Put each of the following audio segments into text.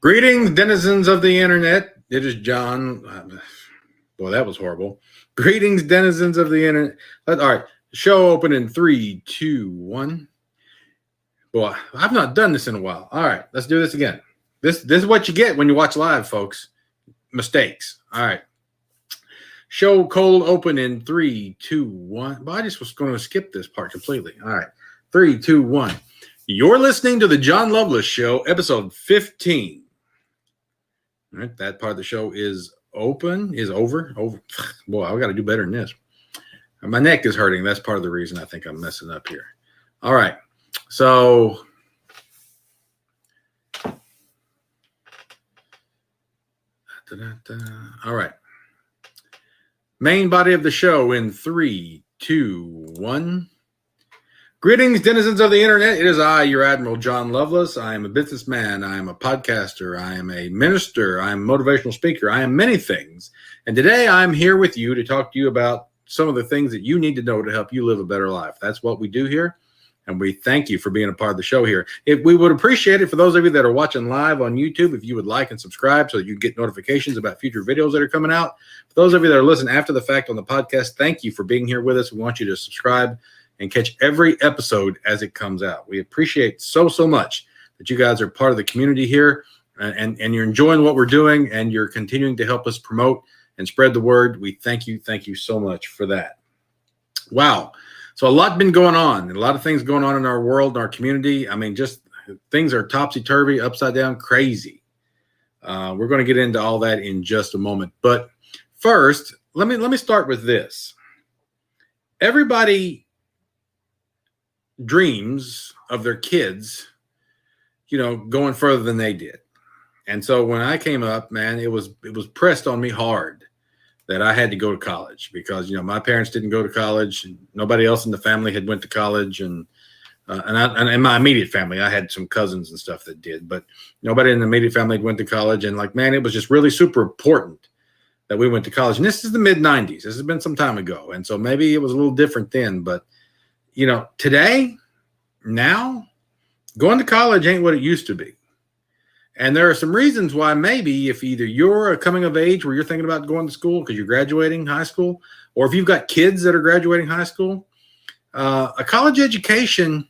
Greetings, denizens of the internet. It is John. Boy, that was horrible. Greetings, denizens of the internet. All right, show open in 3, 2, 1. Boy, I've not done this in a while. All right, let's do this again. This is what you get when you watch live, folks. Mistakes. All right. Show cold open in 3, 2, 1. But I just was going to skip this part completely. All right. 3, 2, 1. You're listening to the Jon Loveless Show, episode 15. All right. That part of the show is over. Boy, I got to do better than this. My neck is hurting. That's part of the reason I think I'm messing up here. All right. So all right. Main body of the show in 3, 2, 1. Greetings, denizens of the internet. It is I, your Admiral Jon Loveless. I am a businessman. I am a podcaster. I am a minister. I am a motivational speaker. I am many things. And today I'm here with you to talk to you about some of the things that you need to know to help you live a better life. That's what we do here. And we thank you for being a part of the show here. We would appreciate it for those of you that are watching live on YouTube, if you would like and subscribe so that you get notifications about future videos that are coming out. For those of you that are listening after the fact on the podcast, thank you for being here with us. We want you to subscribe and catch every episode as it comes out. We appreciate so much that you guys are part of the community here and you're enjoying what we're doing and you're continuing to help us promote and spread the word. We thank you so much for that. Wow. So a lot been going on, and a lot of things going on in our world, in our community. I mean, just things are topsy-turvy, upside down, crazy. We're going to get into all that in just a moment. But first, let me start with this. Everybody dreams of their kids, going further than they did. And so when I came up, man, it was pressed on me hard that I had to go to college because, my parents didn't go to college and nobody else in the family had went to college. And in my immediate family, I had some cousins and stuff that did, but nobody in the immediate family went to college. And man, it was just really super important that we went to college. And this is the mid 90s. This has been some time ago. And so maybe it was a little different then, but today, now going to college ain't what it used to be. And there are some reasons why maybe if either you're coming of age where you're thinking about going to school because you're graduating high school, or if you've got kids that are graduating high school, a college education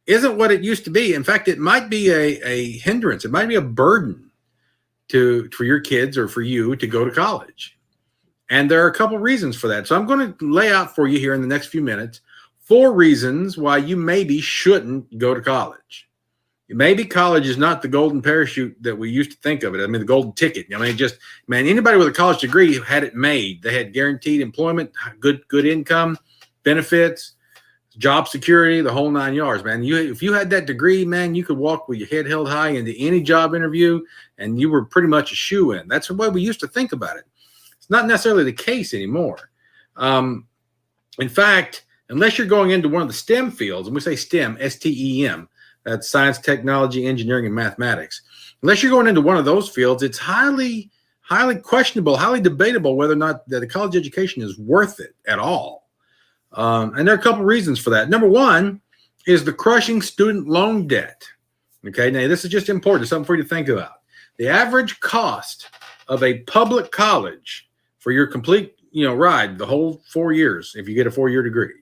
isn't what it used to be. In fact, it might be a hindrance. It might be a burden for your kids or for you to go to college. And there are a couple reasons for that. So I'm going to lay out for you here in the next few minutes 4 reasons why you maybe shouldn't go to college. Maybe college is not the golden parachute that we used to think of it. I mean, the golden ticket. Anybody with a college degree had it made. They had guaranteed employment, good income, benefits, job security, the whole 9 yards, man. If you had that degree, man, you could walk with your head held high into any job interview, and you were pretty much a shoo-in. That's the way we used to think about it. It's not necessarily the case anymore. In fact, unless you're going into one of the STEM fields, and we say STEM, S-T-E-M, that's science, technology, engineering, and mathematics. Unless you're going into one of those fields, it's highly questionable, highly debatable whether or not the college education is worth it at all. And there are a couple reasons for that. Number one is the crushing student loan debt. Okay, now this is just important. It's something for you to think about. The average cost of a public college for your complete, ride, the whole 4 years, if you get a 4-year degree,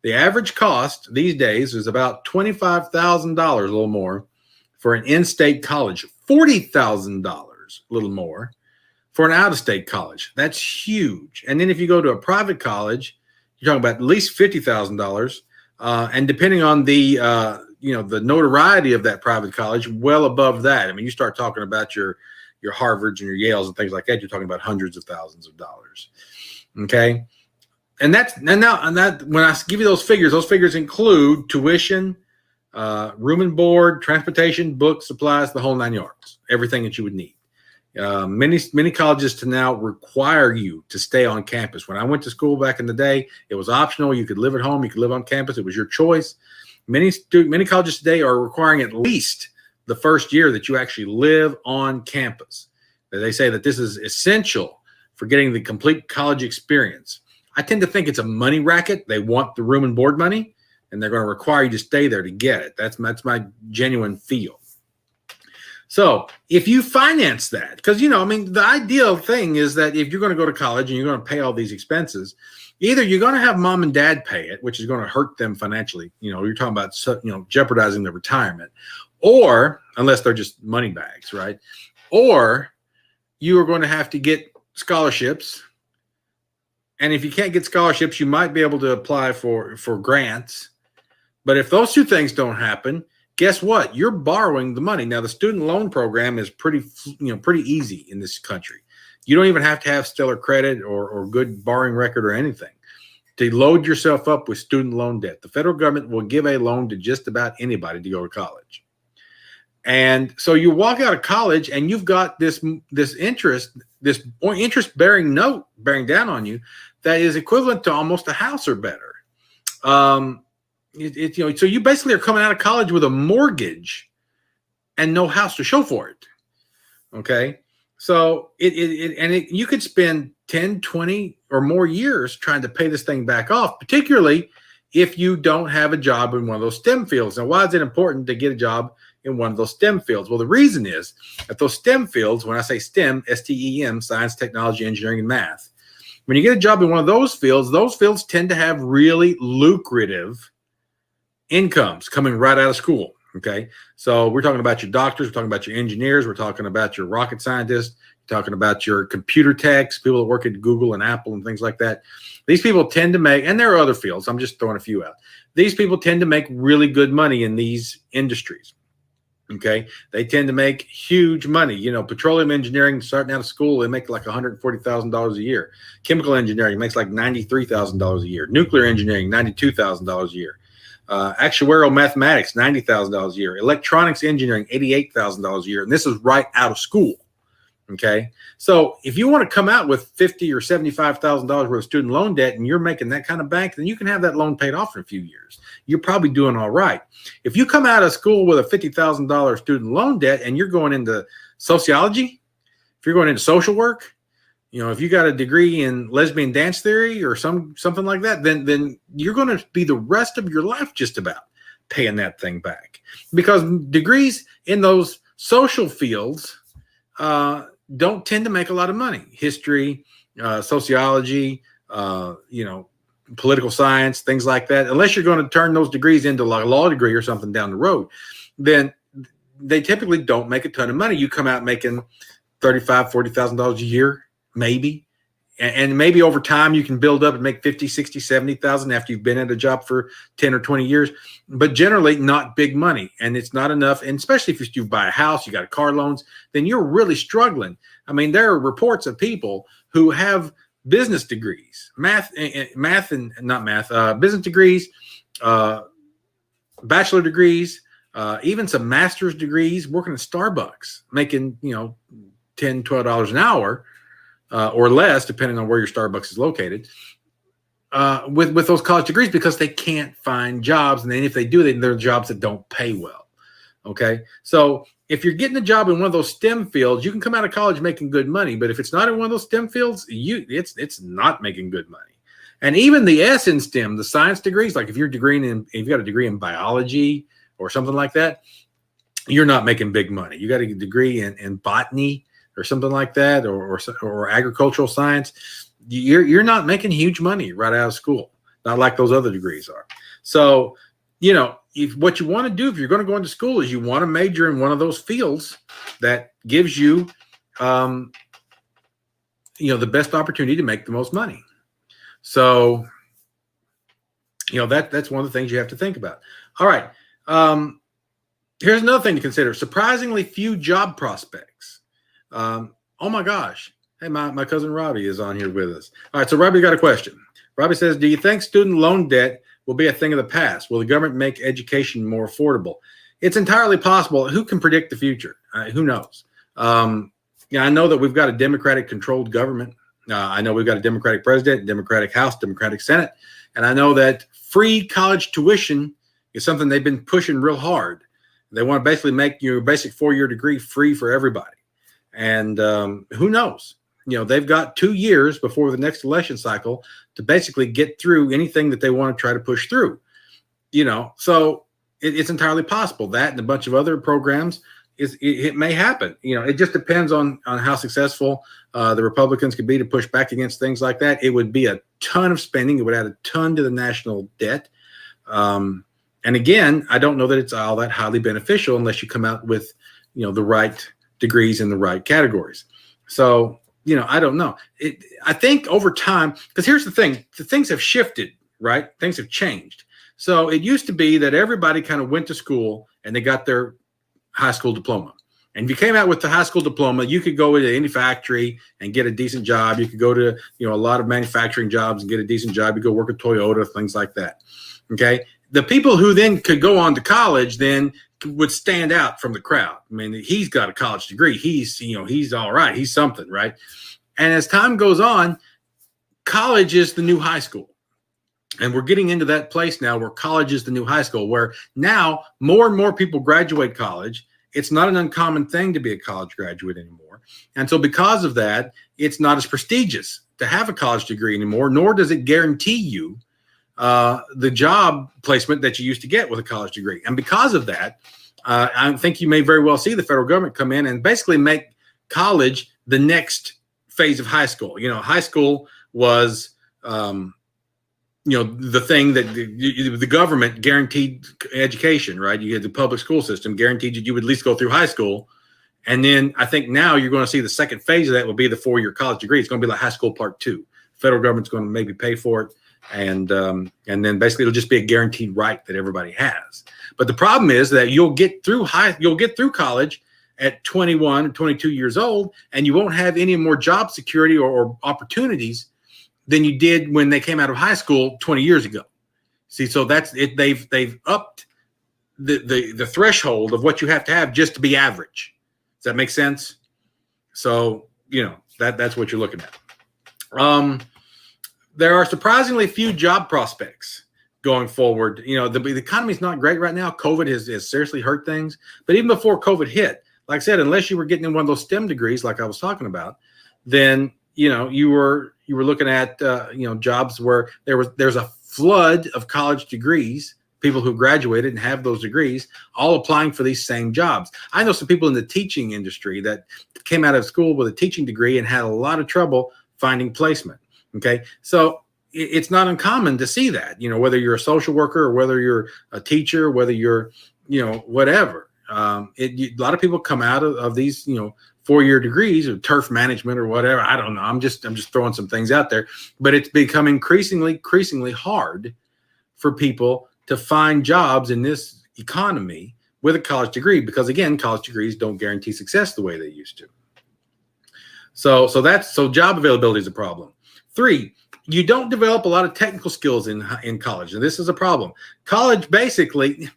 the average cost these days is about $25,000, a little more, for an in-state college. $40,000, a little more, for an out-of-state college. That's huge. And then if you go to a private college, you're talking about at least $50,000. And depending on the the notoriety of that private college, well above that. I mean, you start talking about your Harvards and your Yales and things like that, you're talking about hundreds of thousands of dollars. Okay. And when I give you those figures include tuition, room and board, transportation, books, supplies, the whole 9 yards, everything that you would need. Many colleges to now require you to stay on campus. When I went to school back in the day, it was optional. You could live at home. You could live on campus. It was your choice. Many colleges today are requiring at least the first year that you actually live on campus. They say that this is essential for getting the complete college experience. I tend to think it's a money racket. They want the room and board money and they're going to require you to stay there to get it. That's my genuine feel. So if you finance that, because, I mean, the ideal thing is that if you're going to go to college and you're going to pay all these expenses, either you're going to have mom and dad pay it, which is going to hurt them financially. You're talking about, jeopardizing their retirement, or unless they're just money bags, right? Or you are going to have to get scholarships. And if you can't get scholarships, you might be able to apply for grants. But if those two things don't happen, guess what? You're borrowing the money. Now, the student loan program is pretty easy in this country. You don't even have to have stellar credit or good borrowing record or anything to load yourself up with student loan debt. The federal government will give a loan to just about anybody to go to college. And so you walk out of college and you've got this interest-bearing note bearing down on you that is equivalent to almost a house or better. So you basically are coming out of college with a mortgage and no house to show for it. Okay. So you could spend 10, 20 or more years trying to pay this thing back off, particularly if you don't have a job in one of those STEM fields. Now, why is it important to get a job in one of those STEM fields? Well, the reason is that those STEM fields, when I say STEM, STEM, science, technology, engineering, and math, when you get a job in one of those fields tend to have really lucrative incomes coming right out of school. Okay. So we're talking about your doctors, we're talking about your engineers, we're talking about your rocket scientists, we're talking about your computer techs, people that work at Google and Apple and things like that. These people tend to make, and there are other fields, I'm just throwing a few out. These people tend to make really good money in these industries. Okay. They tend to make huge money. Petroleum engineering, starting out of school, they make like $140,000 a year. Chemical engineering makes like $93,000 a year. Nuclear engineering, $92,000 a year. Actuarial mathematics, $90,000 a year. Electronics engineering, $88,000 a year. And this is right out of school. Okay. So if you want to come out with $50,000 or $75,000 worth of student loan debt and you're making that kind of bank, then you can have that loan paid off in a few years. You're probably doing all right. If you come out of school with a $50,000 student loan debt and you're going into sociology, if you're going into social work, if you got a degree in lesbian dance theory or something like that, then you're going to be the rest of your life just about paying that thing back, because degrees in those social fields don't tend to make a lot of money. History, sociology, political science, things like that. Unless you're going to turn those degrees into like a law degree or something down the road, then they typically don't make a ton of money. You come out making $35,000, $40,000 a year, maybe. And maybe over time you can build up and make 50, 60, 70,000 after you've been at a job for 10 or 20 years, but generally not big money. And it's not enough. And especially if you buy a house, you got car loans, then you're really struggling. I mean, there are reports of people who have business degrees, business degrees, bachelor degrees, even some master's degrees, working at Starbucks, making, $10, $12 an hour. Or less, depending on where your Starbucks is located, with those college degrees, because they can't find jobs. And then if they do, they're jobs that don't pay well. Okay. So if you're getting a job in one of those STEM fields, you can come out of college making good money. But if it's not in one of those STEM fields, it's not making good money. And even the S in STEM, the science degrees, like if you've got a degree in biology or something like that, you're not making big money. You got a degree in botany or something like that, or agricultural science, you're not making huge money right out of school, not like those other degrees are. So, if what you want to do if you're going to go into school is you want to major in one of those fields that gives you, the best opportunity to make the most money. So, that's one of the things you have to think about. All right. Here's another thing to consider: surprisingly few job prospects. Oh my gosh. Hey, my cousin Robbie is on here with us. All right. So Robbie got a question. Robbie says, do you think student loan debt will be a thing of the past? Will the government make education more affordable? It's entirely possible. Who can predict the future? Who knows? I know that we've got a Democratic controlled government. I know we've got a Democratic president, Democratic House, Democratic Senate. And I know that free college tuition is something they've been pushing real hard. They want to basically make your basic 4-year degree free for everybody. And who knows? They've got 2 years before the next election cycle to basically get through anything that they want to try to push through. So it's entirely possible that and a bunch of other programs it may happen. It just depends on how successful the Republicans could be to push back against things like that. It would be a ton of spending. It would add a ton to the national debt. And again, I don't know that it's all that highly beneficial unless you come out with, the right degrees in the right categories. So, I don't know. I think over time, because here's the thing, things have shifted, right? Things have changed. So it used to be that everybody kind of went to school and they got their high school diploma. And if you came out with the high school diploma, you could go into any factory and get a decent job. You could go to, a lot of manufacturing jobs and get a decent job. You go work at Toyota, things like that. Okay. The people who then could go on to college then would stand out from the crowd. I mean, he's got a college degree. He's all right. He's something, right? And as time goes on, college is the new high school. And we're getting into that place now where college is the new high school, where now more and more people graduate college. It's not an uncommon thing to be a college graduate anymore. And so because of that, it's not as prestigious to have a college degree anymore, nor does it guarantee you the job placement that you used to get with a college degree. And because of that, I think you may very well see the federal government come in and basically make college the next phase of high school. High school was, the thing that the government guaranteed education, right? You had the public school system guaranteed you would at least go through high school. And then I think now you're going to see the second phase of that will be the 4-year college degree. It's going to be like high school part 2. Federal government's going to maybe pay for it. And then basically it'll just be a guaranteed right that everybody has. But the problem is that you'll get through college at 21 or 22 years old, and you won't have any more job security or opportunities than you did when they came out of high school 20 years ago. See, so that's it. They've upped the threshold of what you have to have just to be average. Does that make sense? So, that's what you're looking at. There are surprisingly few job prospects going forward. The economy is not great right now. COVID has seriously hurt things. But even before COVID hit, like I said, unless you were getting in one of those STEM degrees, like I was talking about, then you were looking at jobs where there's a flood of college degrees, people who graduated and have those degrees, all applying for these same jobs. I know some people in the teaching industry that came out of school with a teaching degree and had a lot of trouble finding placement. Okay, so it's not uncommon to see that, whether you're a social worker or whether you're a teacher, whether you're, whatever. A lot of people come out of these, 4-year degrees or turf management or whatever. I don't know. I'm just throwing some things out there, but it's become increasingly hard for people to find jobs in this economy with a college degree, because again, college degrees don't guarantee success the way they used to. So job availability is a problem. 3, you don't develop a lot of technical skills in college. And this is a problem. College, basically,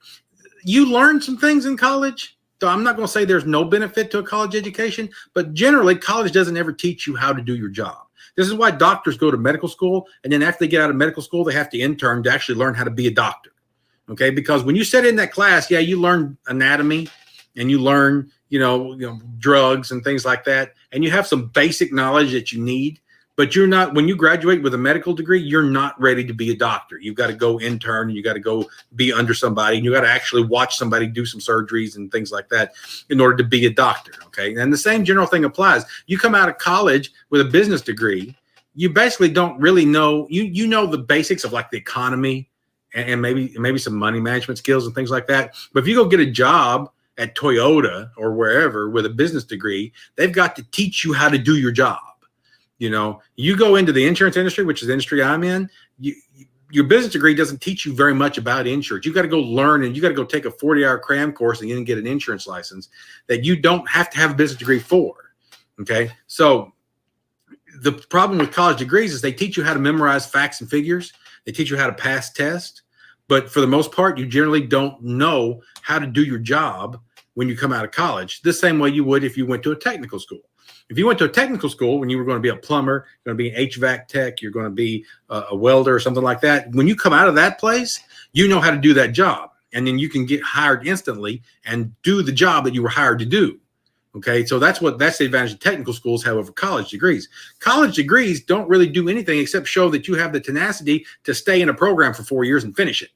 you learn some things in college. So I'm not going to say there's no benefit to a college education, but generally college doesn't ever teach you how to do your job. This is why doctors go to medical school. And then after they get out of medical school, they have to intern to actually learn how to be a doctor. Okay. Because when you sit in that class, you learn anatomy and you learn, drugs and things like that. And you have some basic knowledge that you need. But you're not, when you graduate with a medical degree, you're not ready to be a doctor. You've got to go intern and you got to go be under somebody. And you got to actually watch somebody do some surgeries and things like that in order to be a doctor. Okay. And the same general thing applies. You come out of college with a business degree, you basically don't really know, you know the basics of like the economy and maybe some money management skills and things like that. But if you go get a job at Toyota or wherever with a business degree, they've got to teach you how to do your job. You go into the insurance industry, which is the industry I'm in, your business degree doesn't teach you very much about insurance. You got to go learn and you got to go take a 40-hour cram course and then get an insurance license that you don't have to have a business degree for. Okay. So the problem with college degrees is they teach you how to memorize facts and figures. They teach you how to pass tests. But for the most part, you generally don't know how to do your job when you come out of college, the same way you would if you went to a technical school. If you went to a technical school when you were going to be a plumber, you're going to be an HVAC tech, you're going to be a welder or something like that. When you come out of that place, you know how to do that job. And then you can get hired instantly and do the job that you were hired to do. Okay, so that's the advantage of technical schools have over college degrees. College degrees don't really do anything except show that you have the tenacity to stay in a program for 4 years and finish it.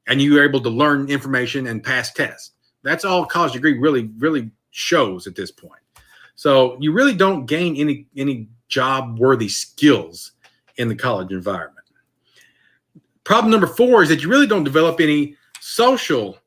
and you are able to learn information and pass tests. That's all a college degree really shows at this point. So you really don't gain any job-worthy skills in the college environment. Problem number 4 is that you really don't develop any social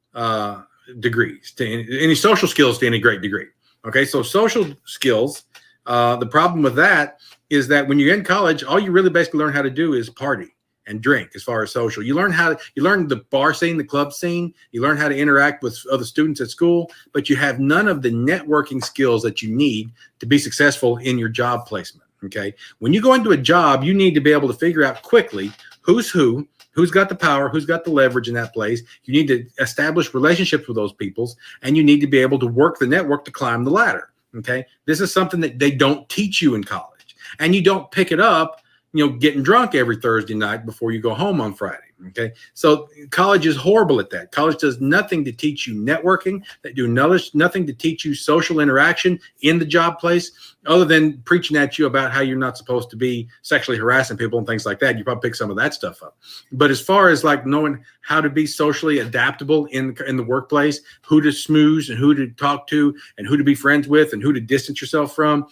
degrees, any social skills to any great degree. Okay, so social skills, the problem with that is that when you're in college, all you really basically learn how to do is party and drink. As far as social, you learn the bar scene, the club scene, you learn how to interact with other students at school, but you have none of the networking skills that you need to be successful in your job placement. Okay, when you go into a job, you need to be able to figure out quickly who's who's got the power, who's got the leverage in that place. You need to establish relationships with those people, and you need to be able to work the network to climb the ladder. Okay, this is something that they don't teach you in college, and you don't pick it up, getting drunk every Thursday night before you go home on Friday. Okay, so college is horrible at that. College does nothing to teach you networking. They do nothing to teach you social interaction in the job place, other than preaching at you about how you're not supposed to be sexually harassing people and things like that. You probably pick some of that stuff up. But as far as like knowing how to be socially adaptable in the workplace, who to smooze and who to talk to and who to be friends with and who to distance yourself from,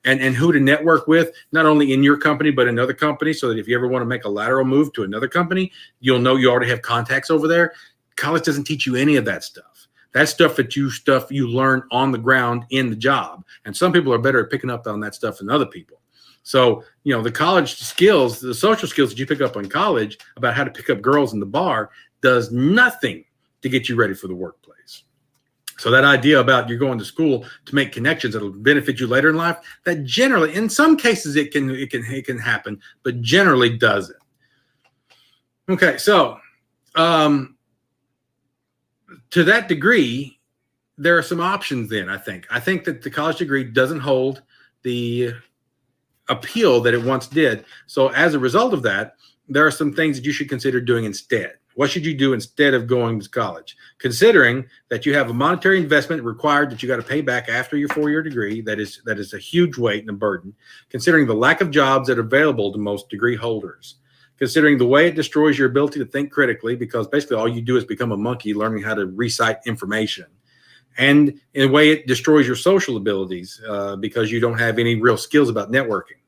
and who to network with, not only in your company, but in other companies, so that if you ever want to make a lateral move to another company, you'll know you already have contacts over there. College doesn't teach you any of that stuff. That's stuff you learn on the ground in the job. And some people are better at picking up on that stuff than other people. So, the college skills, the social skills that you pick up in college about how to pick up girls in the bar does nothing to get you ready for the workplace. So that idea about you're going to school to make connections that'll benefit you later in life, that generally, in some cases, it can happen, but generally doesn't. Okay, so to that degree, there are some options. Then I think that the college degree doesn't hold the appeal that it once did. So as a result of that, there are some things that you should consider doing instead. What should you do instead of going to college? Considering that you have a monetary investment required that you got to pay back after your 4-year degree, that is a huge weight and a burden. Considering the lack of jobs that are available to most degree holders. Considering the way it destroys your ability to think critically, because basically all you do is become a monkey learning how to recite information. And in a way it destroys your social abilities because you don't have any real skills about networking.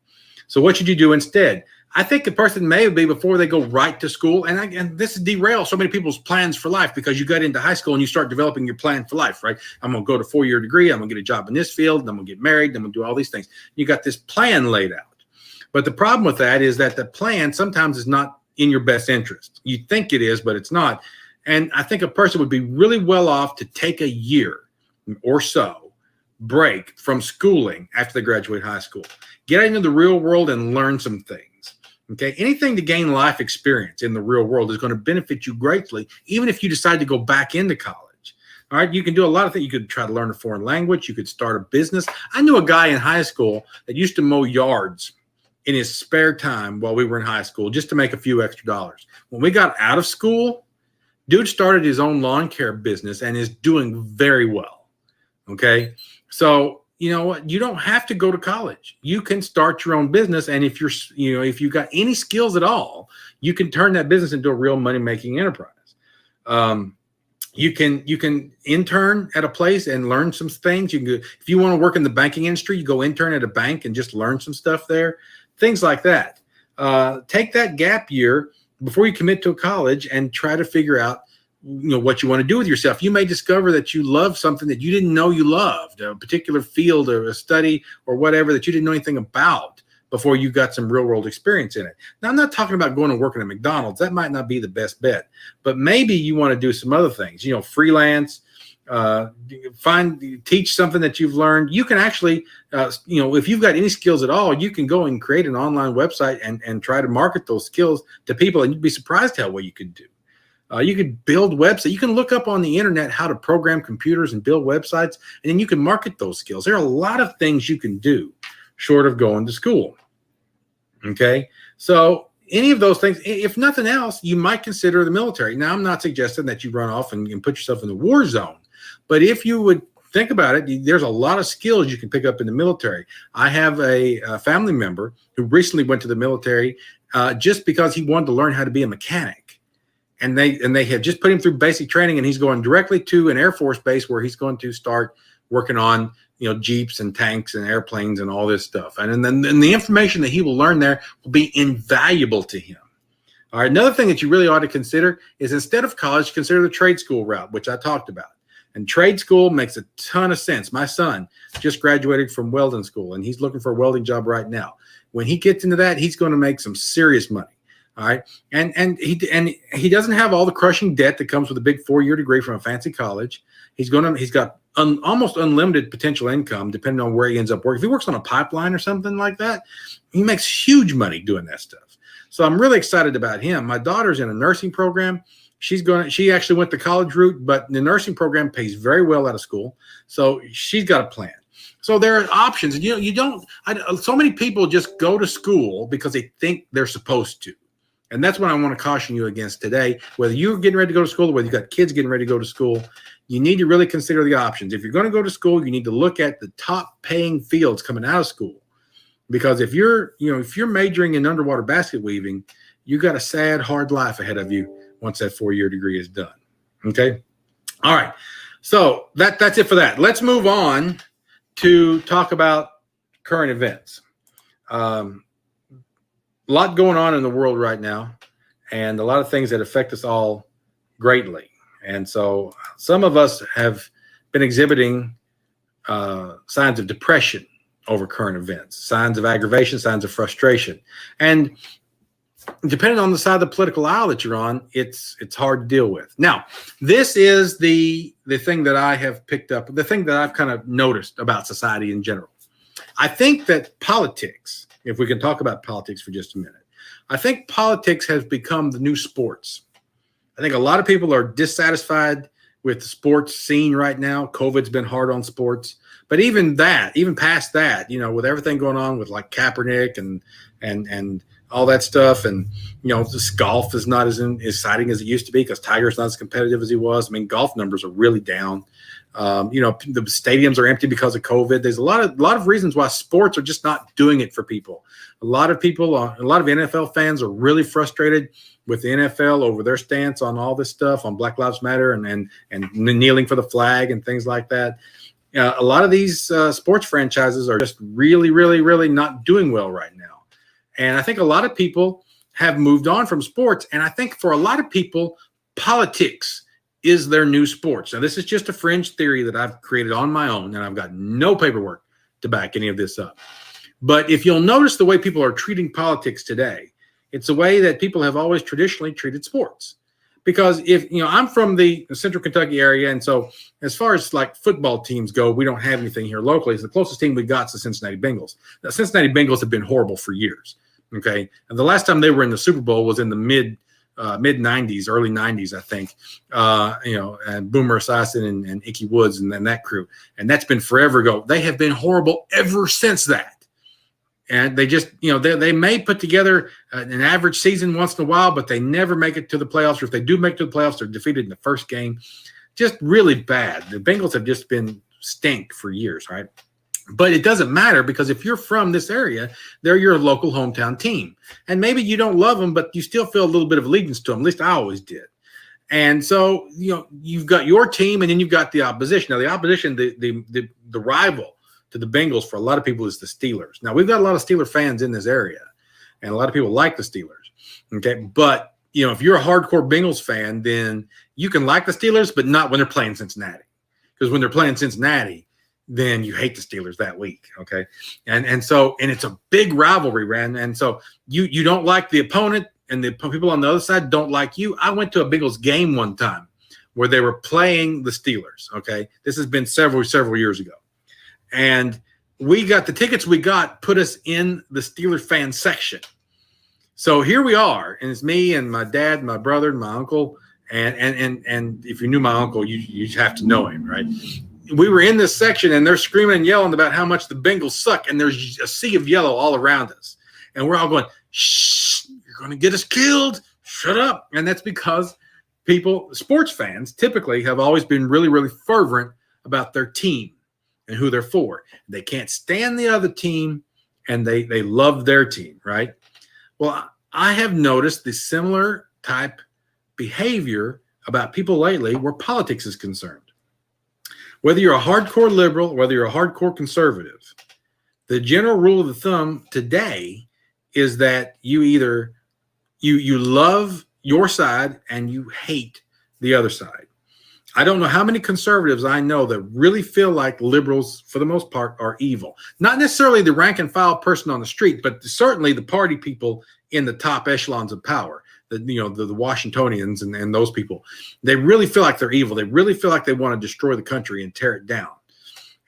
So what should you do instead? I think a person may be, before they go right to school, and this derails so many people's plans for life, because you got into high school and you start developing your plan for life, right? I'm going to go to 4-year degree. I'm going to get a job in this field. And I'm going to get married. And I'm going to do all these things. You got this plan laid out. But the problem with that is that the plan sometimes is not in your best interest. You think it is, but it's not. And I think a person would be really well off to take a year or so break from schooling after they graduate high school. Get into the real world and learn some things. Okay, anything to gain life experience in the real world is going to benefit you greatly, even if you decide to go back into college. All right, you can do a lot of things. You could try to learn a foreign language. You could start a business. I knew a guy in high school that used to mow yards in his spare time while we were in high school just to make a few extra dollars. When we got out of school, dude started his own lawn care business and is doing very well. Okay, so you know what? You don't have to go to college. You can start your own business, and if you've got any skills at all, you can turn that business into a real money-making enterprise. You can intern at a place and learn some things. You can go, if you want to work in the banking industry, you go intern at a bank and just learn some stuff there. Things like that. Take that gap year before you commit to a college and try to figure out what you want to do with yourself. You may discover that you love something that you didn't know you loved, a particular field or a study or whatever that you didn't know anything about before you got some real world experience in it. Now, I'm not talking about going and working at McDonald's. That might not be the best bet, but maybe you want to do some other things, freelance, teach something that you've learned. You can actually, if you've got any skills at all, you can go and create an online website and try to market those skills to people, and you'd be surprised how well you could do. You could build websites. You can look up on the internet how to program computers and build websites, and then you can market those skills. There are a lot of things you can do short of going to school. Okay, so any of those things, if nothing else, you might consider the military. Now, I'm not suggesting that you run off and put yourself in the war zone, but if you would think about it, there's a lot of skills you can pick up in the military. I have a family member who recently went to the military just because he wanted to learn how to be a mechanic. and they have just put him through basic training, and he's going directly to an Air Force base where he's going to start working on, you know, Jeeps and tanks and airplanes and all this stuff. And then the information that he will learn there will be invaluable to him. All right. Another thing that you really ought to consider is, instead of college, consider the trade school route, which I talked about. And trade school makes a ton of sense. My son just graduated from welding school, and he's looking for a welding job right now. When he gets into that, he's going to make some serious money. All right. And he doesn't have all the crushing debt that comes with a big 4-year degree from a fancy college. He's got almost unlimited potential income, depending on where he ends up working. If he works on a pipeline or something like that, he makes huge money doing that stuff. So I'm really excited about him. My daughter's in a nursing program. She actually went the college route, but the nursing program pays very well out of school. So she's got a plan. So there are options. And so many people just go to school because they think they're supposed to. And that's what I want to caution you against today. Whether you're getting ready to go to school or whether you've got kids getting ready to go to school, you need to really consider the options. If you're going to go to school, you need to look at the top paying fields coming out of school. Because if you're majoring in underwater basket weaving, you got a sad, hard life ahead of you once that 4-year degree is done. Okay. All right. So that's it for that. Let's move on to talk about current events. A lot going on in the world right now, and a lot of things that affect us all greatly. And so some of us have been exhibiting signs of depression over current events, signs of aggravation, signs of frustration. And depending on the side of the political aisle that you're on, it's hard to deal with. Now, this is the thing that I have picked up, the thing that I've kind of noticed about society in general. I think that politics, if we can talk about politics for just a minute, I think politics has become the new sports. I think a lot of people are dissatisfied with the sports scene right now. COVID's been hard on sports. But even past that, you know, with everything going on with like Kaepernick and all that stuff, and, you know, this golf is not as exciting as it used to be because Tiger's not as competitive as he was. I mean, golf numbers are really down. You know, the stadiums are empty because of COVID. There's a lot of reasons why sports are just not doing it for people. A lot of NFL fans are really frustrated with the NFL over their stance on all this stuff, on Black Lives Matter and kneeling for the flag and things like that. A lot of these sports franchises are just really, really, really not doing well right now. And I think a lot of people have moved on from sports. And I think for a lot of people, politics is their new sports. Now, this is just a fringe theory that I've created on my own, and I've got no paperwork to back any of this up. But if you'll notice the way people are treating politics today, it's the way that people have always traditionally treated sports. Because I'm from the central Kentucky area, and so as far as like football teams go, we don't have anything here locally. So the closest team we got is the Cincinnati Bengals. The Cincinnati Bengals have been horrible for years. Okay, and the last time they were in the Super Bowl was in the mid 90s, early 90s, I think. And Boomer Esiason and Ickey Woods and then that crew, and that's been forever ago. They have been horrible ever since that. And they just, they may put together an average season once in a while, but they never make it to the playoffs. Or if they do make it to the playoffs, they're defeated in the first game. Just really bad. The Bengals have just been stink for years, right? But it doesn't matter because if you're from this area, they're your local hometown team. And maybe you don't love them, but you still feel a little bit of allegiance to them. At least I always did. And so, you've got your team and then you've got the opposition. Now, the opposition, the rival to the Bengals for a lot of people is the Steelers. Now, we've got a lot of Steeler fans in this area, and a lot of people like the Steelers. Okay, but if you're a hardcore Bengals fan, then you can like the Steelers, but not when they're playing Cincinnati. Because when they're playing Cincinnati, then you hate the Steelers that week. Okay, and so it's a big rivalry, man. And so you don't like the opponent, and the people on the other side don't like you. I went to a Bengals game one time where they were playing the Steelers. Okay, this has been several years ago. And we got the tickets we got put us in the Steelers fan section. So here we are, and it's me and my dad, my brother, and my uncle. And if you knew my uncle, you have to know him, right? We were in this section, and they're screaming and yelling about how much the Bengals suck, and there's a sea of yellow all around us. And we're all going, shh, you're going to get us killed. Shut up. And that's because sports fans typically have always been really, really fervent about their team and who they're for. They can't stand the other team, and they love their team, right? Well, I have noticed the similar type behavior about people lately where politics is concerned. Whether you're a hardcore liberal, whether you're a hardcore conservative, the general rule of the thumb today is that you either you love your side and you hate the other side. I don't know how many conservatives I know that really feel like liberals, for the most part, are evil. Not necessarily the rank and file person on the street, but certainly the party people in the top echelons of power. The Washingtonians and those people. They really feel like they're evil. They really feel like they want to destroy the country and tear it down.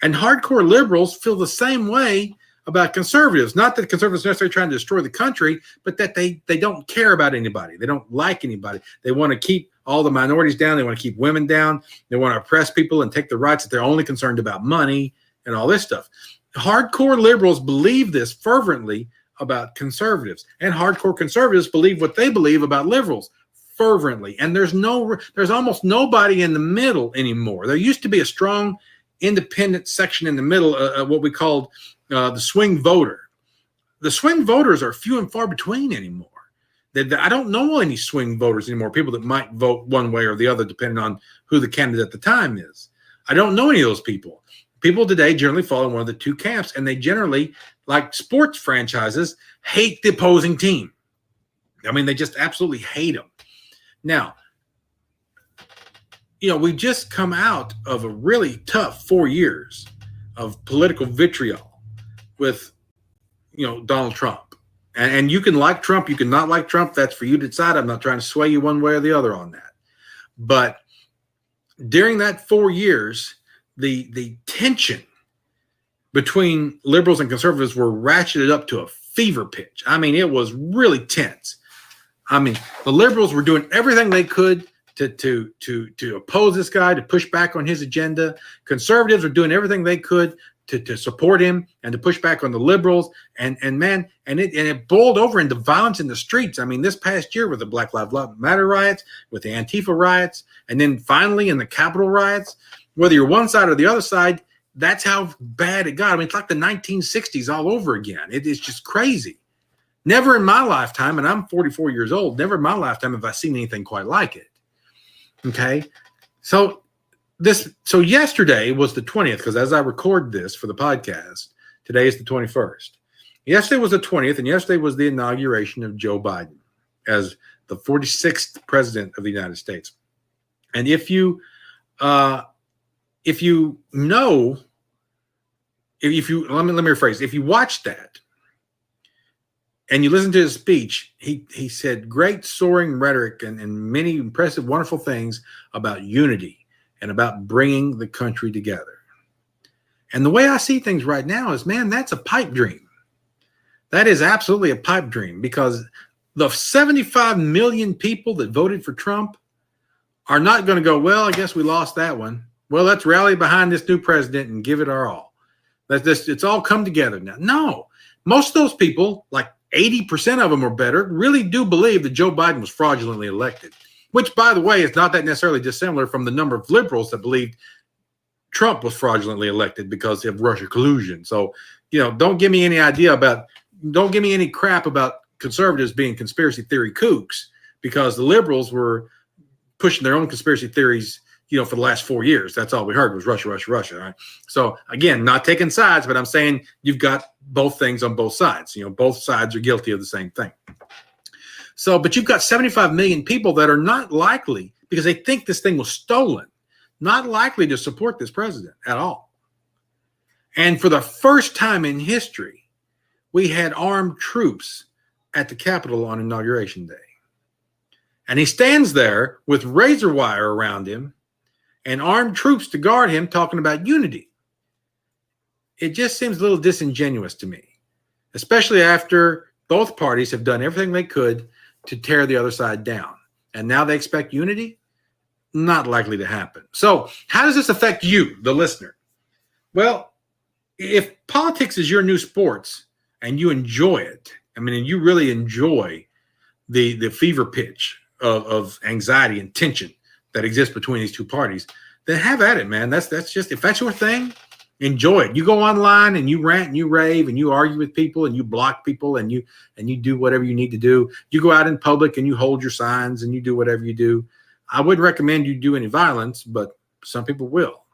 And hardcore liberals feel the same way about conservatives. Not that conservatives are necessarily trying to destroy the country, but that they don't care about anybody. They don't like anybody. They want to keep all the minorities down. They want to keep women down. They want to oppress people and take the rights, that they're only concerned about money and all this stuff. Hardcore liberals believe this fervently about conservatives, and hardcore conservatives believe what they believe about liberals fervently. And there's almost nobody in the middle anymore. There used to be a strong independent section in the middle, what we called the swing voter. The swing voters are few and far between anymore. I don't know any swing voters anymore, people that might vote one way or the other depending on who the candidate at the time is. I don't know any of those people. People today generally fall in one of the two camps, and they generally, like sports franchises, hate the opposing team. I mean, they just absolutely hate them. Now, we just come out of a really tough 4 years of political vitriol with, Donald Trump. And you can like Trump, you can not like Trump. That's for you to decide. I'm not trying to sway you one way or the other on that. But during that 4 years, the tension between liberals and conservatives were ratcheted up to a fever pitch. I mean, it was really tense. I mean, the liberals were doing everything they could to oppose this guy, to push back on his agenda. Conservatives were doing everything they could to support him and to push back on the liberals. And it boiled over into violence in the streets. I mean, this past year with the Black Lives Matter riots, with the Antifa riots, and then finally in the Capitol riots, whether you're one side or the other side, that's how bad it got. I mean, it's like the 1960s all over again. It is just crazy. Never in my lifetime, and I'm 44 years old, never in my lifetime have I seen anything quite like it. Okay? So yesterday was the 20th, because as I record this for the podcast, today is the 21st. Yesterday was the 20th, and yesterday was the inauguration of Joe Biden as the 46th president of the United States. And if you let me rephrase, if you watch that and you listen to his speech, he said great soaring rhetoric and many impressive, wonderful things about unity and about bringing the country together. And the way I see things right now is, man, that's a pipe dream. That is absolutely a pipe dream, because the 75 million people that voted for Trump are not going to go, well, I guess we lost that one. Well, let's rally behind this new president and give it our all. It's all come together now. No, most of those people, like 80% of them or better, really do believe that Joe Biden was fraudulently elected, which, by the way, is not that necessarily dissimilar from the number of liberals that believed Trump was fraudulently elected because of Russia collusion. So, don't give me any crap about conservatives being conspiracy theory kooks, because the liberals were pushing their own conspiracy theories, for the last 4 years. That's all we heard was Russia, Russia, Russia. Right? So again, not taking sides, but I'm saying you've got both things on both sides. Both sides are guilty of the same thing. So, but you've got 75 million people that are not likely, because they think this thing was stolen, not likely to support this president at all. And for the first time in history, we had armed troops at the Capitol on Inauguration Day. And he stands there with razor wire around him and armed troops to guard him, talking about unity. It just seems a little disingenuous to me, especially after both parties have done everything they could to tear the other side down. And now they expect unity? Not likely to happen. So how does this affect you, the listener? Well, if politics is your new sports and you enjoy it, and you really enjoy the fever pitch of anxiety and tension that exists between these two parties, then have at it, man. That's just, if that's your thing, Enjoy it. You go online and you rant and you rave and you argue with people and you block people and you do whatever you need to do. You go out in public and you hold your signs and you do whatever you do. I wouldn't recommend you do any violence, but some people will.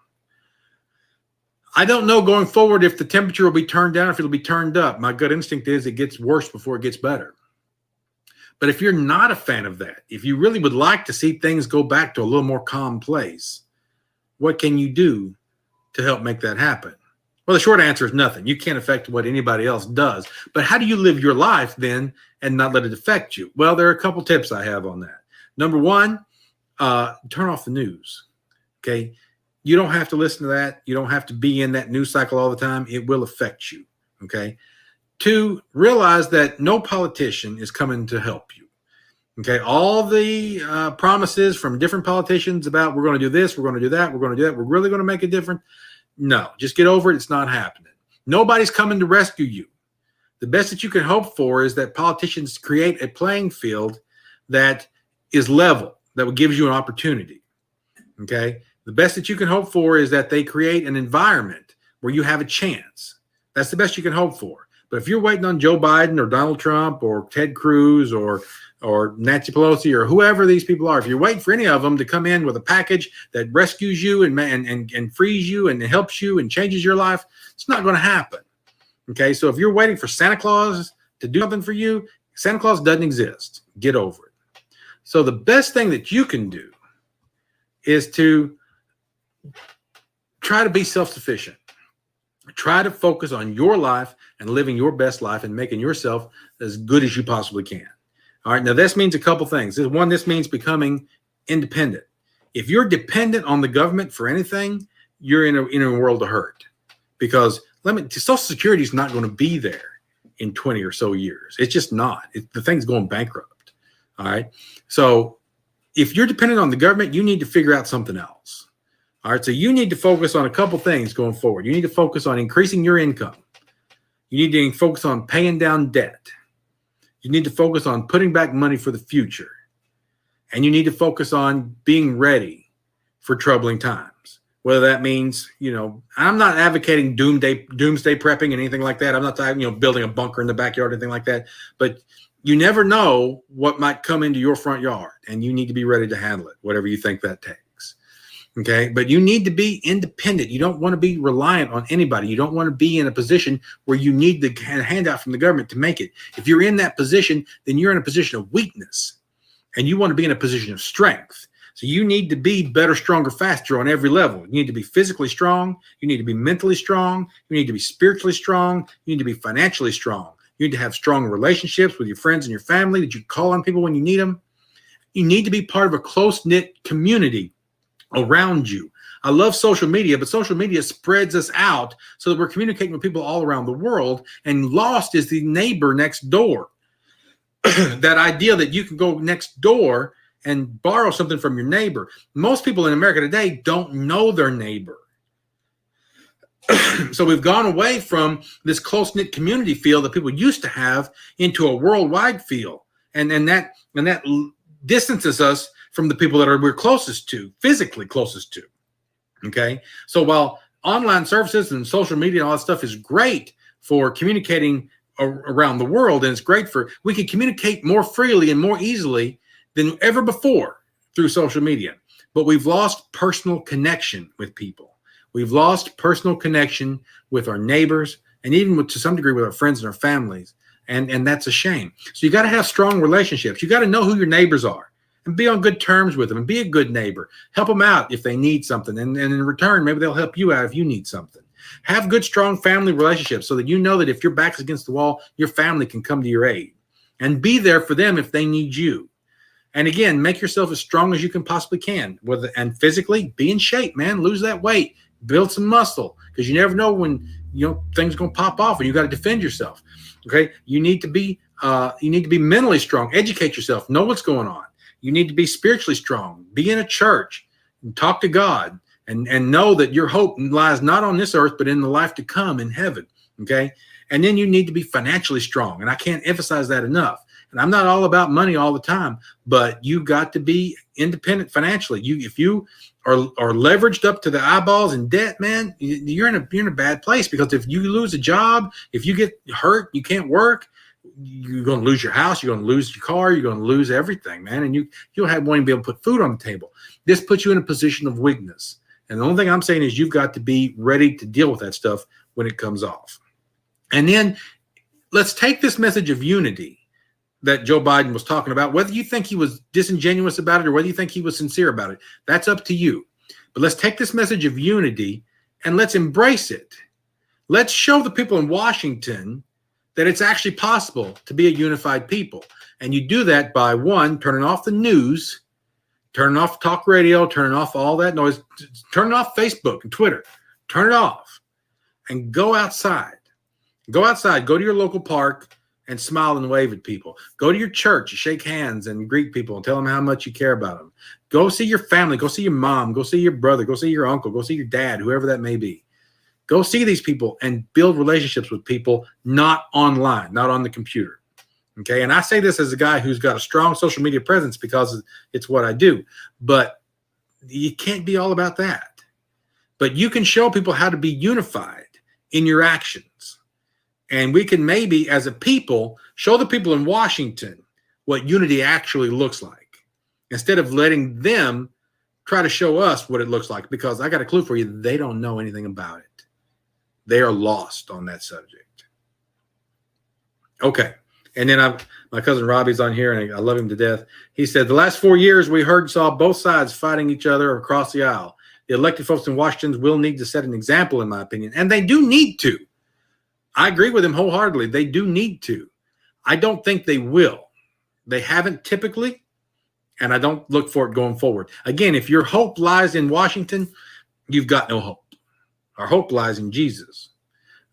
I don't know going forward if the temperature will be turned down, if it'll be turned up. My gut instinct is it gets worse before it gets better. But if you're not a fan of that, if you really would like to see things go back to a little more calm place, what can you do to help make that happen? Well, the short answer is nothing. You can't affect what anybody else does. But how do you live your life then and not let it affect you? Well, there are a couple tips I have on that. Number one, turn off the news. Okay. You don't have to listen to that. You don't have to be in that news cycle all the time. It will affect you. Okay. Two, realize that no politician is coming to help you. Okay. All the promises from different politicians about we're going to do this, we're going to do that, we're going to do that, we're really going to make a difference. No, just get over it. It's not happening. Nobody's coming to rescue you. The best that you can hope for is that politicians create a playing field that is level, that gives you an opportunity. Okay. The best that you can hope for is that they create an environment where you have a chance. That's the best you can hope for. But if you're waiting on Joe Biden or Donald Trump or Ted Cruz or Nancy Pelosi or whoever these people are, if you're waiting for any of them to come in with a package that rescues you and frees you and helps you and changes your life, it's not going to happen. Okay, so if you're waiting for Santa Claus to do something for you, Santa Claus doesn't exist. Get over it. So the best thing that you can do is to try to be self-sufficient. Try to focus on your life and living your best life and making yourself as good as you possibly can. All right. Now, this means a couple things. One, this means becoming independent. If you're dependent on the government for anything, you're in a world of hurt, because Social Security is not going to be there in 20 or so years. It's just not. The thing's going bankrupt. All right. So if you're dependent on the government, you need to figure out something else. All right. So you need to focus on a couple things going forward. You need to focus on increasing your income. You need to focus on paying down debt. You need to focus on putting back money for the future. And you need to focus on being ready for troubling times. Whether that means, I'm not advocating doomsday prepping and anything like that. I'm not talking, building a bunker in the backyard or anything like that. But you never know what might come into your front yard, and you need to be ready to handle it, whatever you think that takes. Okay. But you need to be independent. You don't want to be reliant on anybody. You don't want to be in a position where you need the handout from the government to make it. If you're in that position, then you're in a position of weakness, and you want to be in a position of strength. So you need to be better, stronger, faster on every level. You need to be physically strong. You need to be mentally strong. You need to be spiritually strong. You need to be financially strong. You need to have strong relationships with your friends and your family, that you call on people when you need them. You need to be part of a close-knit community around you. I love social media, but social media spreads us out so that we're communicating with people all around the world, and lost is the neighbor next door. That idea that you can go next door and borrow something from your neighbor. Most people in America today don't know their neighbor. So we've gone away from this close-knit community feel that people used to have into a worldwide feel. And that distances us from the people that we're closest to, physically closest to. Okay. So while online services and social media and all that stuff is great for communicating around the world, and it's great we can communicate more freely and more easily than ever before through social media. But we've lost personal connection with people. We've lost personal connection with our neighbors, and even to some degree with our friends and our families. And that's a shame. So you got to have strong relationships. You got to know who your neighbors are and be on good terms with them, and be a good neighbor. Help them out if they need something. And in return, maybe they'll help you out if you need something. Have good, strong family relationships so that you know that if your back's against the wall, your family can come to your aid, and be there for them if they need you. And again, make yourself as strong as you can possibly can. And physically, be in shape, man. Lose that weight. Build some muscle, because you never know when things are going to pop off and you got to defend yourself. Okay, you need to be mentally strong. Educate yourself. Know what's going on. You need to be spiritually strong. Be in a church and talk to God, and know that your hope lies not on this earth but in the life to come in heaven. Okay, and then you need to be financially strong, and I can't emphasize that enough. And I'm not all about money all the time, but you got to be independent financially. If you are leveraged up to the eyeballs in debt, man, you're in a bad place, because if you lose a job, if you get hurt, you can't work, you're going to lose your house, you're going to lose your car, you're going to lose everything, man. And you'll have one to be able to put food on the table. This puts you in a position of weakness. And the only thing I'm saying is you've got to be ready to deal with that stuff when it comes off. And then let's take this message of unity that Joe Biden was talking about, whether you think he was disingenuous about it or whether you think he was sincere about it, that's up to you. But let's take this message of unity and let's embrace it. Let's show the people in Washington that it's actually possible to be a unified people. And you do that by, one, turning off the news, turning off talk radio, turning off all that noise, turning off Facebook and Twitter, turn it off and go outside. Go outside, go to your local park and smile and wave at people. Go to your church, shake hands and greet people and tell them how much you care about them. Go see your family, go see your mom, go see your brother, go see your uncle, go see your dad, whoever that may be. Go see these people and build relationships with people, not online, not on the computer. Okay, and I say this as a guy who's got a strong social media presence because it's what I do. But you can't be all about that. But you can show people how to be unified in your actions. And we can maybe, as a people, show the people in Washington what unity actually looks like, instead of letting them try to show us what it looks like. Because I got a clue for you, they don't know anything about it. They are lost on that subject. Okay. And then my cousin Robbie's on here, and I love him to death. He said, the last 4 years we heard and saw both sides fighting each other across the aisle. The elected folks in Washington will need to set an example, in my opinion. And they do need to. I agree with him wholeheartedly. They do need to. I don't think they will. They haven't typically, and I don't look for it going forward. Again, if your hope lies in Washington, you've got no hope. Our hope lies in Jesus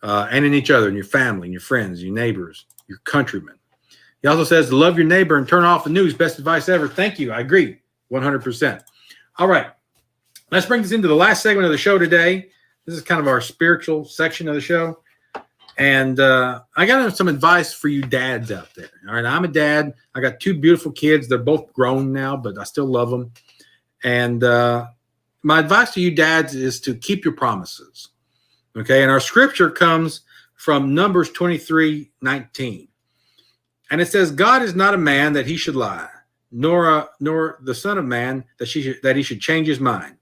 and in each other, in your family, in your friends, your neighbors, your countrymen. He also says, love your neighbor and turn off the news. Best advice ever. Thank you. I agree 100%. All right. Let's bring this into the last segment of the show today. This is kind of our spiritual section of the show. And I got some advice for you dads out there. All right. I'm a dad. I got 2 beautiful kids. They're both grown now, but I still love them. And my advice to you dads is to keep your promises. Okay. And our scripture comes from Numbers 23:19. And it says, God is not a man that he should lie, nor the son of man that he should change his mind.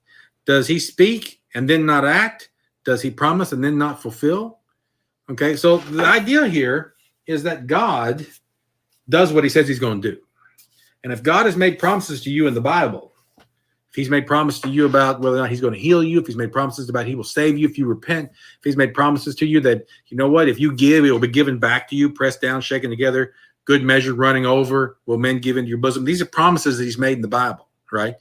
Does he speak and then not act? Does he promise and then not fulfill? Okay, so the idea here is that God does what he says he's going to do. And if God has made promises to you in the Bible, if he's made promises to you about whether or not he's going to heal you, if he's made promises about he will save you if you repent, if he's made promises to you that, you know what, if you give, it will be given back to you, pressed down, shaken together, good measure, running over, will men give into your bosom. These are promises that he's made in the Bible, right?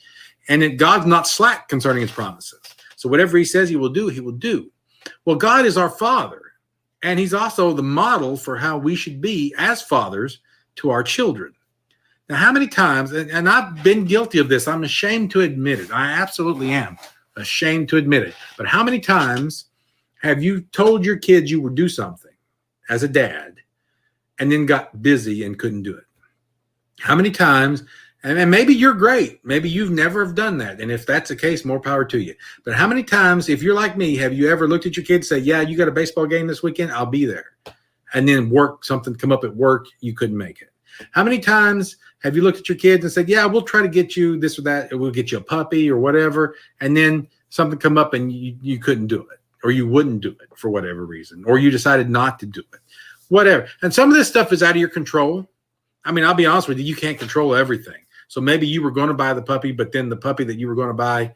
And that God's not slack concerning his promises. So whatever he says he will do, he will do. Well, God is our Father. And he's also the model for how we should be as fathers to our children. Now, how many times, and I've been guilty of this, I'm ashamed to admit it. I absolutely am ashamed to admit it. But how many times have you told your kids you would do something as a dad and then got busy and couldn't do it? How many times, and maybe you're great, maybe you've never have done that. And if that's the case, more power to you. But how many times, if you're like me, have you ever looked at your kids and say, yeah, you got a baseball game this weekend? I'll be there. And then something come up at work, you couldn't make it. How many times have you looked at your kids and said, yeah, we'll try to get you this or that, or we'll get you a puppy or whatever, and then something come up and you couldn't do it, or you wouldn't do it for whatever reason, or you decided not to do it, whatever. And some of this stuff is out of your control. I mean, I'll be honest with you, you can't control everything. So maybe you were going to buy the puppy, but then the puppy that you were going to buy,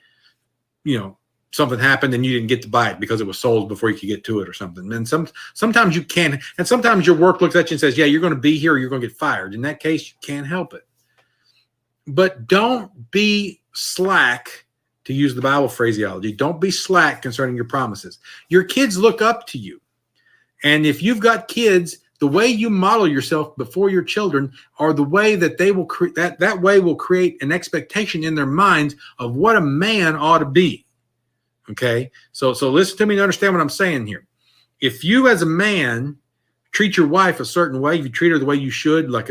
something happened and you didn't get to buy it because it was sold before you could get to it or something. And sometimes you can, and sometimes your work looks at you and says, yeah, you're going to be here or you're going to get fired. In that case, you can't help it. But don't be slack, to use the Bible phraseology. Don't be slack concerning your promises. Your kids look up to you. And if you've got kids, the way you model yourself before your children are the way that they will create, that way will create an expectation in their minds of what a man ought to be. Okay, so listen to me and understand what I'm saying here. If you as a man treat your wife a certain way, if you treat her the way you should, like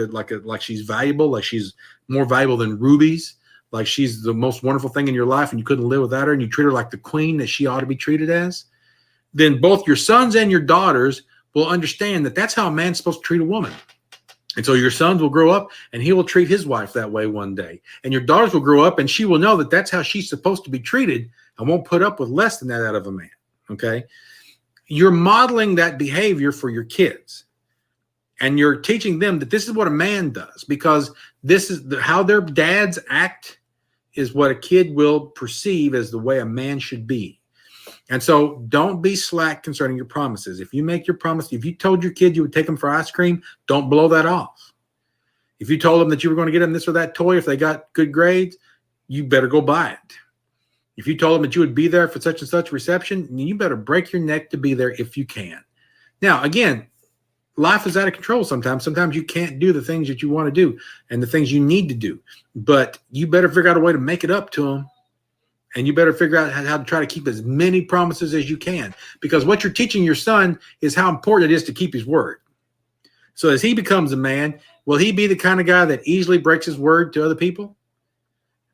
she's valuable, like she's more valuable than rubies, like she's the most wonderful thing in your life and you couldn't live without her, and you treat her like the queen that she ought to be treated as, then both your sons and your daughters will understand that that's how a man's supposed to treat a woman. And so your sons will grow up and he will treat his wife that way one day. And your daughters will grow up and she will know that that's how she's supposed to be treated and won't put up with less than that out of a man. Okay. You're modeling that behavior for your kids. And you're teaching them that this is what a man does, because this is how their dads act is what a kid will perceive as the way a man should be. And so don't be slack concerning your promises. If you make your promise, if you told your kid you would take them for ice cream, don't blow that off. If you told them that you were going to get them this or that toy if they got good grades, you better go buy it. If you told them that you would be there for such and such reception, you better break your neck to be there if you can. Now, again, life is out of control sometimes. Sometimes you can't do the things that you want to do and the things you need to do. But you better figure out a way to make it up to them. And you better figure out how to try to keep as many promises as you can. Because what you're teaching your son is how important it is to keep his word. So as he becomes a man, will he be the kind of guy that easily breaks his word to other people?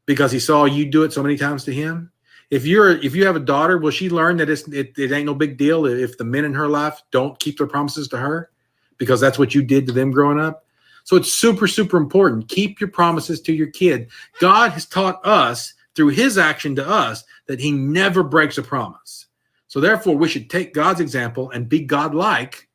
Because he saw you do it so many times to him? If you have a daughter, will she learn that it ain't no big deal if the men in her life don't keep their promises to her? Because that's what you did to them growing up. So it's super, super important. Keep your promises to your kid. God has taught us through his action to us that he never breaks a promise. So therefore, we should take God's example and be God-like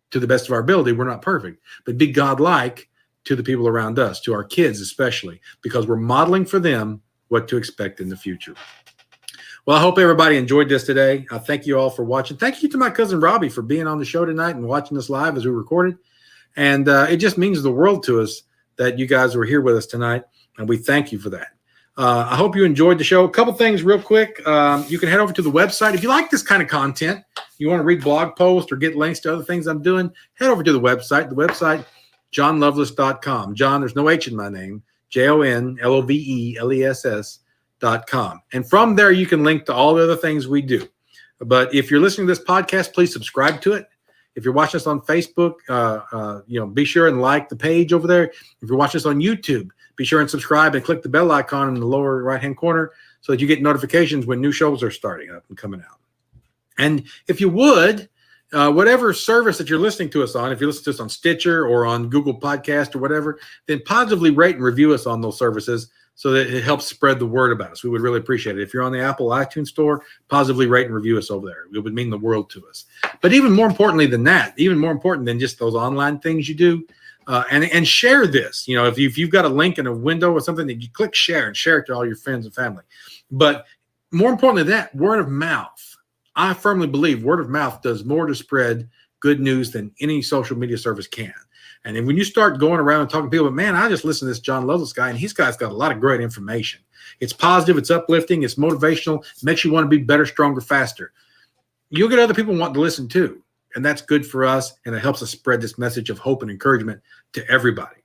to the best of our ability. We're not perfect, but be God-like to the people around us, to our kids especially, because we're modeling for them what to expect in the future. Well, I hope everybody enjoyed this today. I thank you all for watching. Thank you to my cousin Robbie for being on the show tonight and watching us live as we recorded. And it just means the world to us that you guys were here with us tonight, and we thank you for that. I hope you enjoyed the show. A couple things real quick. You can head over to the website. If you like this kind of content, you want to read blog posts or get links to other things I'm doing, head over to the website. The website, jonloveless.com. John, there's no H in my name. JONLOVELESS.com. And from there, you can link to all the other things we do. But if you're listening to this podcast, please subscribe to it. If you're watching us on Facebook, be sure and like the page over there. If you're watching us on YouTube, be sure and subscribe and click the bell icon in the lower right-hand corner so that you get notifications when new shows are starting up and coming out. And if you would, whatever service that you're listening to us on, if you listen to us on Stitcher or on Google Podcast or whatever, then positively rate and review us on those services so that it helps spread the word about us. We would really appreciate it. If you're on the Apple iTunes store, positively rate and review us over there. It would mean the world to us. But even more importantly than that, even more important than just those online things you do, and share this. You know, if you've got a link in a window or something, that you click share and share it to all your friends and family. But more importantly than that, word of mouth. I firmly believe word of mouth does more to spread good news than any social media service can. And then when you start going around and talking to people, man, I just listened to this Jon Loveless guy, and he's got a lot of great information. It's positive, it's uplifting, it's motivational, it makes you want to be better, stronger, faster. You'll get other people wanting to listen too. And that's good for us, and it helps us spread this message of hope and encouragement to everybody.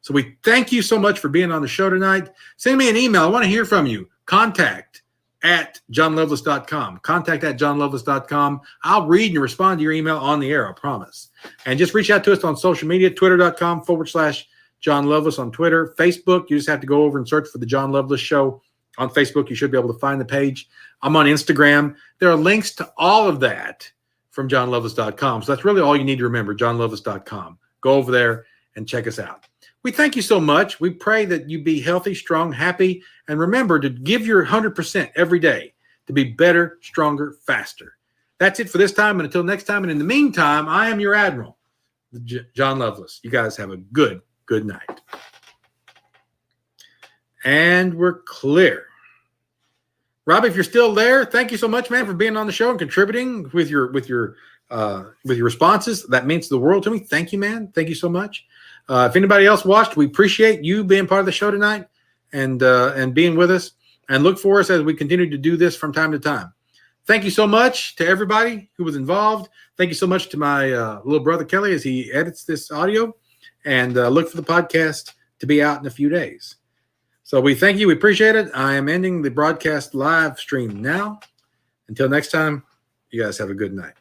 So we thank you so much for being on the show tonight. Send me an email. I want to hear from you. Contact@jonloveless.com. Contact@jonloveless.com. I'll read and respond to your email on the air, I promise. And just reach out to us on social media, twitter.com/Jon Loveless on Twitter. Facebook, you just have to go over and search for the Jon Loveless Show. On Facebook, you should be able to find the page. I'm on Instagram. There are links to all of that from jonloveless.com. So that's really all you need to remember, jonloveless.com. Go over there and check us out. We thank you so much. We pray that you be healthy, strong, happy, and remember to give your 100% every day to be better, stronger, faster. That's it for this time, and until next time. And in the meantime, I am your Admiral, Jon Loveless. You guys have a good night. And we're clear. Rob, if you're still there, thank you so much, man, for being on the show and contributing with your responses. That means the world to me. Thank you, man. Thank you so much. If anybody else watched, we appreciate you being part of the show tonight and being with us, and look for us as we continue to do this from time to time. Thank you so much to everybody who was involved. Thank you so much to my little brother Kelly as he edits this audio, and look for the podcast to be out in a few days. So we thank you. We appreciate it. I am ending the broadcast live stream now. Until next time, you guys have a good night.